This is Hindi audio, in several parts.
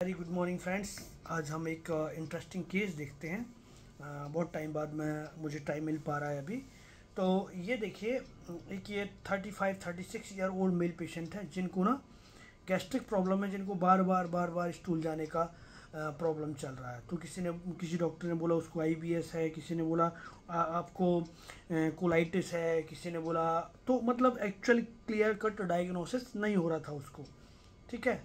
Very good morning friends. आज हम एक इंटरेस्टिंग केस देखते हैं। बहुत टाइम बाद मुझे टाइम मिल पा रहा है अभी। तो ये देखिए, एक ये 35-36 ईयर ओल्ड मेल पेशेंट है जिनको ना गैस्ट्रिक प्रॉब्लम है, जिनको बार बार स्टूल जाने का प्रॉब्लम चल रहा है। तो किसी डॉक्टर ने बोला उसको IBS है, किसी ने बोला आपको कोलाइटिस है, किसी ने बोला, तो मतलब एक्चुअली क्लियर कट डायग्नोसिस नहीं हो रहा था उसको। ठीक है,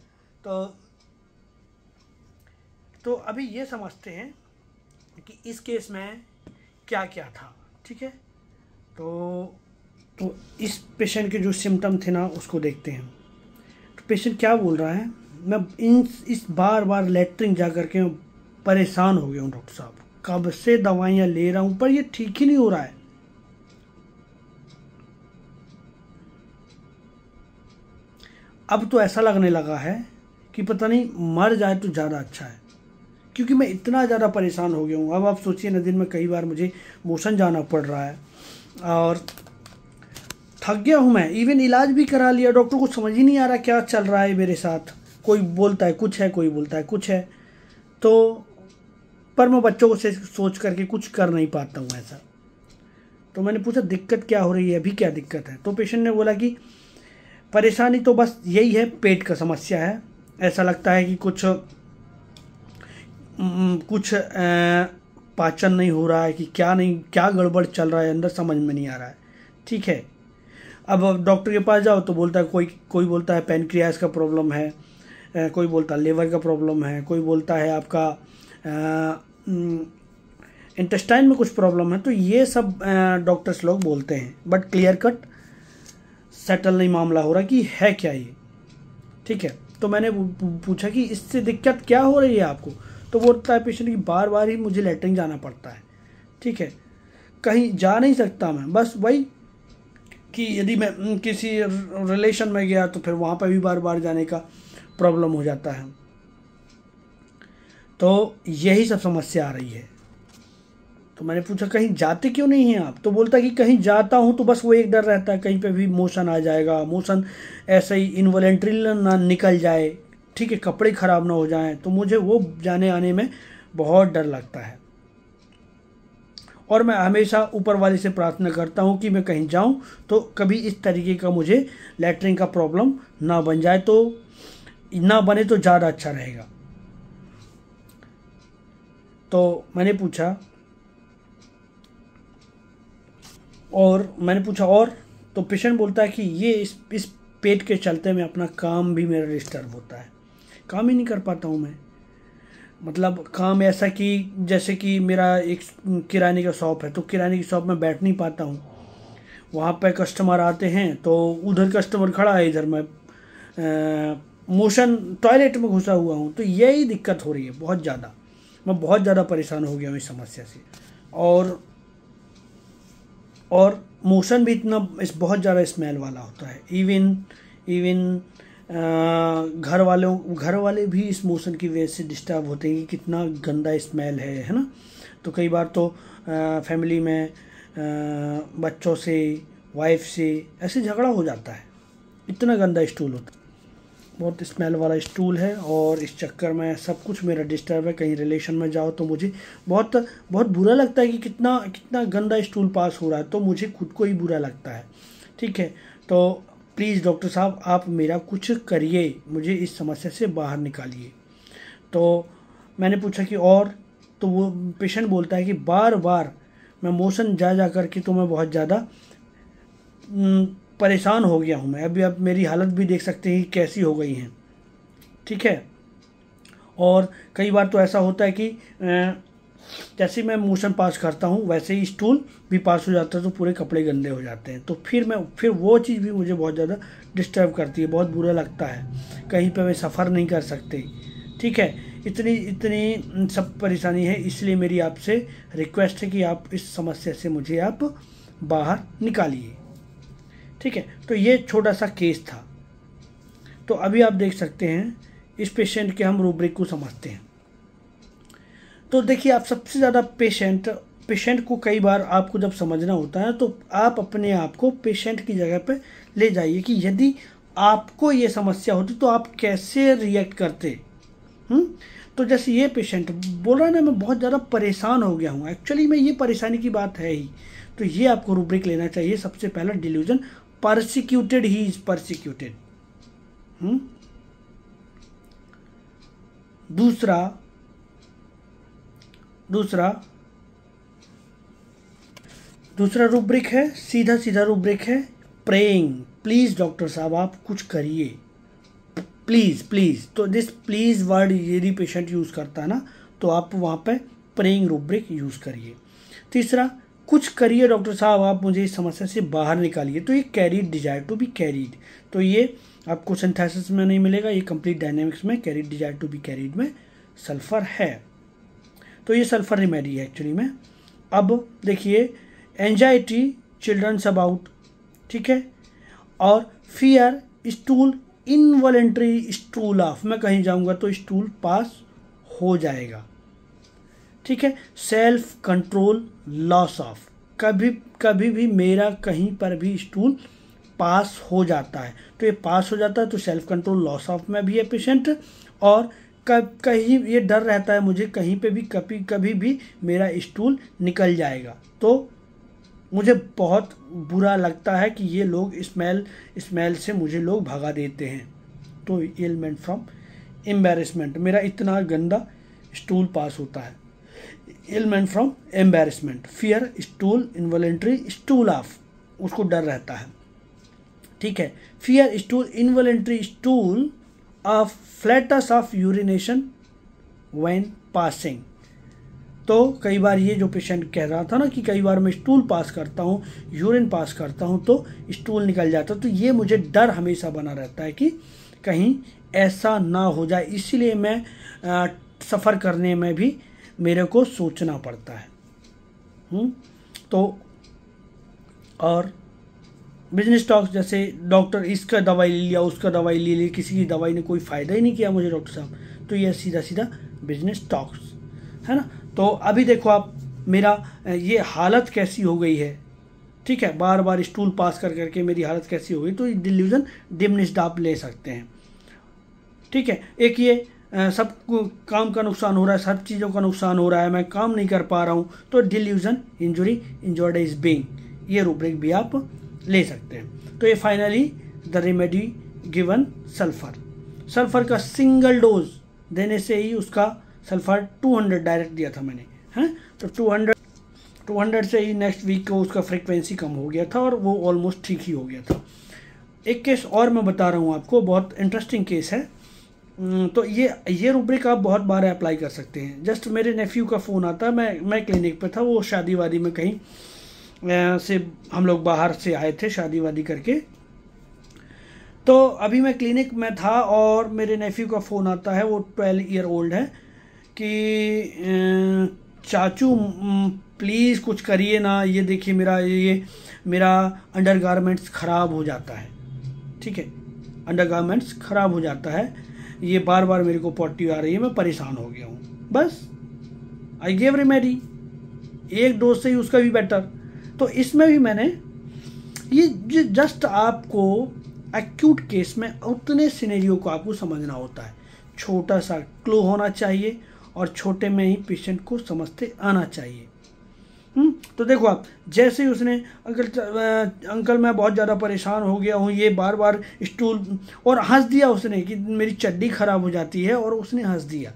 तो अभी ये समझते हैं कि इस केस में क्या क्या था। ठीक है, तो इस पेशेंट के जो सिम्टम थे ना उसको देखते हैं। तो पेशेंट क्या बोल रहा है, मैं इस बार लेटरिन जा कर के परेशान हो गया हूँ डॉक्टर साहब, कब से दवाइयाँ ले रहा हूँ पर ये ठीक ही नहीं हो रहा है। अब तो ऐसा लगने लगा है कि पता नहीं मर जाए तो ज़्यादा अच्छा है, क्योंकि मैं इतना ज़्यादा परेशान हो गया हूँ। अब आप सोचिए ना, दिन में कई बार मुझे मोशन जाना पड़ रहा है और थक गया हूँ मैं। इवन इलाज भी करा लिया, डॉक्टर को समझ ही नहीं आ रहा क्या चल रहा है मेरे साथ। कोई बोलता है कुछ है, कोई बोलता है कुछ है, तो पर मैं बच्चों को से सोच करके कुछ कर नहीं पाता हूँ ऐसा। तो मैंने पूछा दिक्कत क्या हो रही है, अभी क्या दिक्कत है। तो पेशेंट ने बोला कि परेशानी तो बस यही है, पेट का समस्या है। ऐसा लगता है कि कुछ पाचन नहीं हो रहा है, कि क्या गड़बड़ चल रहा है अंदर, समझ में नहीं आ रहा है। ठीक है, अब डॉक्टर के पास जाओ तो बोलता है कोई बोलता है पैनक्रियास का प्रॉब्लम है, कोई बोलता है लीवर का प्रॉब्लम है, कोई बोलता है आपका इंटेस्टाइन में कुछ प्रॉब्लम है। तो ये सब डॉक्टर्स लोग बोलते हैं, बट क्लियर कट सेटल नहीं मामला हो रहा कि है क्या ये। ठीक है, तो मैंने पूछा कि इससे दिक्कत क्या हो रही है आपको। तो बोलता है पेशेंट कि बार ही मुझे लेटरिन जाना पड़ता है। ठीक है, कहीं जा नहीं सकता मैं, बस वही कि यदि मैं किसी रिलेशन में गया तो फिर वहाँ पर भी बार जाने का प्रॉब्लम हो जाता है। तो यही सब समस्या आ रही है। तो मैंने पूछा कहीं जाते क्यों नहीं हैं आप। तो बोलता है कि कहीं जाता हूँ तो बस वो एक डर रहता है कहीं पे भी मोशन आ जाएगा, मोशन ऐसे ही इनवॉलेंट्री ना निकल जाए, ठीक है, कपड़े ख़राब ना हो जाएं, तो मुझे वो जाने आने में बहुत डर लगता है। और मैं हमेशा ऊपर वाले से प्रार्थना करता हूँ कि मैं कहीं जाऊँ तो कभी इस तरीके का मुझे लैट्रिन का प्रॉब्लम ना बन जाए, तो ना बने तो ज़्यादा अच्छा रहेगा। तो मैंने पूछा और तो पेशेंट बोलता है कि ये इस पेट के चलते मैं अपना काम भी मेरा डिस्टर्ब होता है, काम ही नहीं कर पाता हूँ मैं। मतलब काम ऐसा कि जैसे कि मेरा एक किराने का शॉप है, तो किराने की शॉप में बैठ नहीं पाता हूँ। वहाँ पे कस्टमर आते हैं तो उधर कस्टमर खड़ा है, इधर मैं मोशन टॉयलेट में घुसा हुआ हूँ। तो यही दिक्कत हो रही है बहुत ज़्यादा, मैं बहुत ज़्यादा परेशान हो गया हूँ इस समस्या से। और मोशन भी इतना बहुत ज़्यादा स्मेल वाला होता है। इवन घर वाले भी इस मोशन की वजह से डिस्टर्ब होते हैं कि कितना गंदा स्मेल है ना। तो कई बार तो फैमिली में बच्चों से, वाइफ से ऐसे झगड़ा हो जाता है, इतना गंदा स्टूल होता है, बहुत स्मेल वाला स्टूल है। और इस चक्कर में सब कुछ मेरा डिस्टर्ब है। कहीं रिलेशन में जाओ तो मुझे बहुत बुरा लगता है कि कितना गंदा स्टूल पास हो रहा है, तो मुझे खुद को ही बुरा लगता है। ठीक है, तो प्लीज़ डॉक्टर साहब आप मेरा कुछ करिए, मुझे इस समस्या से बाहर निकालिए। तो मैंने पूछा कि और, तो वो पेशेंट बोलता है कि बार मैं मोशन जा करके तो मैं बहुत ज़्यादा परेशान हो गया हूँ मैं। अब मेरी हालत भी देख सकते हैं कैसी हो गई हैं। ठीक है, और कई बार तो ऐसा होता है कि जैसे मैं मोशन पास करता हूँ वैसे ही स्टूल भी पास हो जाता है, तो पूरे कपड़े गंदे हो जाते हैं। तो फिर वो चीज़ भी मुझे बहुत ज़्यादा डिस्टर्ब करती है, बहुत बुरा लगता है, कहीं पे मैं सफ़र नहीं कर सकते। ठीक है, इतनी सब परेशानी है, इसलिए मेरी आपसे रिक्वेस्ट है कि आप इस समस्या से मुझे आप बाहर निकालिए। ठीक है, तो ये छोटा सा केस था। तो अभी आप देख सकते हैं इस पेशेंट के हम रूब्रिक को समझते हैं। तो देखिए, आप सबसे ज़्यादा पेशेंट को कई बार आपको जब समझना होता है तो आप अपने आप को पेशेंट की जगह पे ले जाइए कि यदि आपको ये समस्या होती तो आप कैसे रिएक्ट करते। तो जैसे ये पेशेंट बोल रहा है ना, मैं बहुत ज़्यादा परेशान हो गया हूँ, एक्चुअली में ये परेशानी की बात है ही, तो ये आपको रूब्रिक लेना चाहिए। सबसे पहला delusion, persecuted, he is persecuted. दूसरा रूब्रिक है, सीधा सीधा रूब्रिक है, प्रेइंग। प्लीज़ डॉक्टर साहब आप कुछ करिए, प्लीज़। तो दिस प्लीज़ वर्ड यदि पेशेंट यूज़ करता है ना, तो आप वहाँ पे प्रेइंग रूब्रिक यूज़ करिए। तीसरा, कुछ करिए डॉक्टर साहब, आप मुझे इस समस्या से बाहर निकालिए। तो ये carried, desire to be carried, तो ये आपको सिंथेसिस में नहीं मिलेगा, ये कंप्लीट डायनेमिक्स में carried, desire to be carried में सल्फर है। तो ये सल्फर रिमेडी है एक्चुअली में। अब देखिए, एंजाइटी चिल्ड्रंस अबाउट, ठीक है, और fear stool, involuntary stool of, मैं कहीं जाऊंगा तो स्टूल पास हो जाएगा, ठीक है। सेल्फ कंट्रोल, लॉस ऑफ, कभी भी मेरा कहीं पर भी स्टूल पास हो जाता है, तो ये पास हो जाता है, तो सेल्फ कंट्रोल, लॉस ऑफ में भी है पेशेंट। और कहीं ये डर रहता है मुझे, कहीं पे भी कभी भी मेरा स्टूल निकल जाएगा, तो मुझे बहुत बुरा लगता है कि ये लोग स्मेल से मुझे लोग भगा देते हैं। तो एलिमेंट फ्रॉम एम्बैरेसमेंट, मेरा इतना गंदा स्टूल पास होता है। Element from embarrassment, fear stool, involuntary stool of, उसको डर रहता है, ठीक है। Fear stool, involuntary stool of, flats of urination when passing. तो कई बार ये जो पेशेंट कह रहा था ना कि कई बार मैं स्टूल पास करता हूँ, यूरिन पास करता हूँ तो स्टूल निकल जाता, तो ये मुझे डर हमेशा बना रहता है कि कहीं ऐसा ना हो जाए, इसीलिए मैं सफ़र करने में भी मेरे को सोचना पड़ता है। तो और बिजनेस टॉक्स, जैसे डॉक्टर इसका दवाई ले लिया, उसका दवाई ले लिया, किसी की दवाई ने कोई फ़ायदा ही नहीं किया मुझे डॉक्टर साहब, तो ये सीधा सीधा बिजनेस टॉक्स है ना। तो अभी देखो आप, मेरा ये हालत कैसी हो गई है, ठीक है, बार बार स्टूल पास कर करके मेरी हालत कैसी हो गई, तो डिल्यूजन डिमिनिश्ड आप ले सकते हैं, ठीक है। एक ये सब काम का नुकसान हो रहा है, सब चीज़ों का नुकसान हो रहा है, मैं काम नहीं कर पा रहा हूँ, तो delusion injury, injured is being, ये रूब्रिक भी आप ले सकते हैं। तो ये finally the remedy given sulphur का सिंगल डोज देने से ही उसका सल्फर 200 डायरेक्ट दिया था मैंने, हैं, तो 200 से ही नेक्स्ट वीक को उसका फ्रीक्वेंसी कम हो गया था और वो ऑलमोस्ट ठीक ही हो गया था। एक केस और मैं बता रहा हूँ आपको, बहुत इंटरेस्टिंग केस है। तो ये रूब्रिक आप बहुत बार अप्लाई कर सकते हैं। जस्ट मेरे नेफ्यू का फ़ोन आता, मैं क्लिनिक पे था, वो शादी वादी में कहीं से हम लोग बाहर से आए थे शादी वादी करके, तो अभी मैं क्लिनिक में था और मेरे नेफ्यू का फ़ोन आता है, वो 12 ईयर ओल्ड है, कि चाचू प्लीज़ कुछ करिए ना, ये देखिए मेरा अंडरगारमेंट्स ख़राब हो जाता है, ठीक है, अंडरगारमेंट्स ख़राब हो जाता है, ये बार बार मेरे को पॉटी आ रही है, मैं परेशान हो गया हूँ। बस आई गिव रेमेडी, एक डोज से ही उसका भी बेटर। तो इसमें भी मैंने ये जस्ट आपको एक्यूट केस में उतने सिनेरियो को आपको समझना होता है, छोटा सा क्लू होना चाहिए और छोटे में ही पेशेंट को समझते आना चाहिए। तो देखो आप, जैसे ही उसने अंकल मैं बहुत ज़्यादा परेशान हो गया हूँ, ये बार बार स्टूल, और हंस दिया उसने कि मेरी चड्डी खराब हो जाती है, और उसने हंस दिया,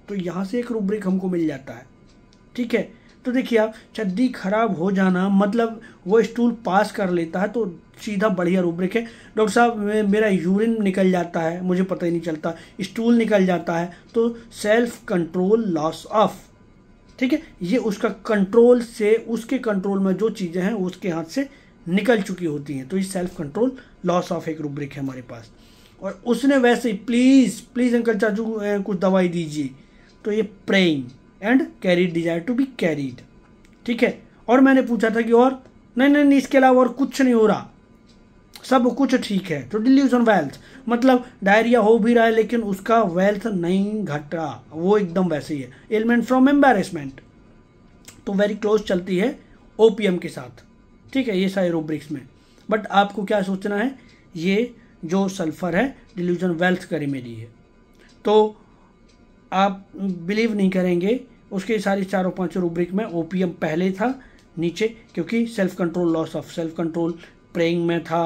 तो यहाँ से एक रूब्रिक हमको मिल जाता है, ठीक है। तो देखिए आप, चड्डी खराब हो जाना मतलब वो स्टूल पास कर लेता है, तो सीधा बढ़िया रूब्रिक है। डॉक्टर साहब मेरा यूरिन निकल जाता है, मुझे पता ही नहीं चलता, स्टूल निकल जाता है, तो सेल्फ कंट्रोल, लॉस ऑफ, ठीक है, ये उसका कंट्रोल से, उसके कंट्रोल में जो चीज़ें हैं उसके हाथ से निकल चुकी होती हैं, तो ये सेल्फ कंट्रोल, लॉस ऑफ एक रूब्रिक है हमारे पास। और उसने वैसे ही प्लीज़ अंकल चाचू कुछ दवाई दीजिए, तो ये praying and carried, desire to be carried, ठीक है। और मैंने पूछा था कि और नहीं इसके अलावा और कुछ नहीं हो रहा, सब कुछ ठीक है, तो डिल्यूजन वेल्थ, मतलब डायरिया हो भी रहा है लेकिन उसका वेल्थ नहीं घटा, वो एकदम वैसे ही है। एलिमेंट फ्रॉम एम्बैरेसमेंट तो वेरी क्लोज चलती है ओपीएम के साथ, ठीक है, ये सारे रूब्रिक्स में। बट आपको क्या सोचना है, ये जो सल्फर है डिल्यूजन वेल्थ का रेमेडी है। तो आप बिलीव नहीं करेंगे, उसके सारी चारों पांचों रूब्रिक में ओपीएम पहले था नीचे, क्योंकि self control, loss of self control praying में था,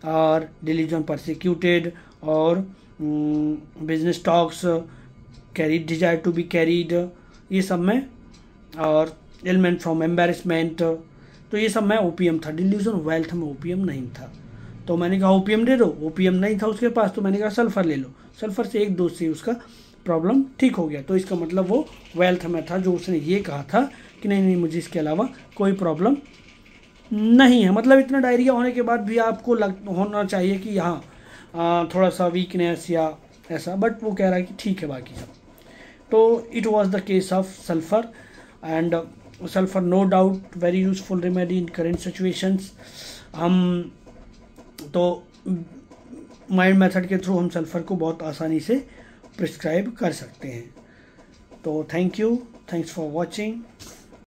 और डिलीजन परसिक्यूटेड, और business talks, carried desire to be carried, ये सब में, और एलिमेंट फ्रॉम एम्बेरसमेंट, तो ये सब में ओपीएम था। डिल्यूजन वेल्थ में ओपीएम नहीं था। तो मैंने कहा ओपीएम दे दो, ओपीएम नहीं था उसके पास, तो मैंने कहा सल्फर ले लो। सल्फर से एक डोज से उसका प्रॉब्लम ठीक हो गया। तो इसका मतलब वो वेल्थ में था, जो उसने ये कहा था कि नहीं नहीं मुझे इसके अलावा कोई प्रॉब्लम नहीं है। मतलब इतना डायरिया होने के बाद भी आपको होना चाहिए कि हाँ थोड़ा सा वीकनेस या ऐसा, बट वो कह रहा है कि ठीक है बाकी सब। तो it was the case of sulphur, and sulphur no doubt very useful remedy in current situations. हम तो माइंड मेथड के थ्रू हम सल्फर को बहुत आसानी से प्रिस्क्राइब कर सकते हैं। तो थैंक्स फॉर वॉचिंग।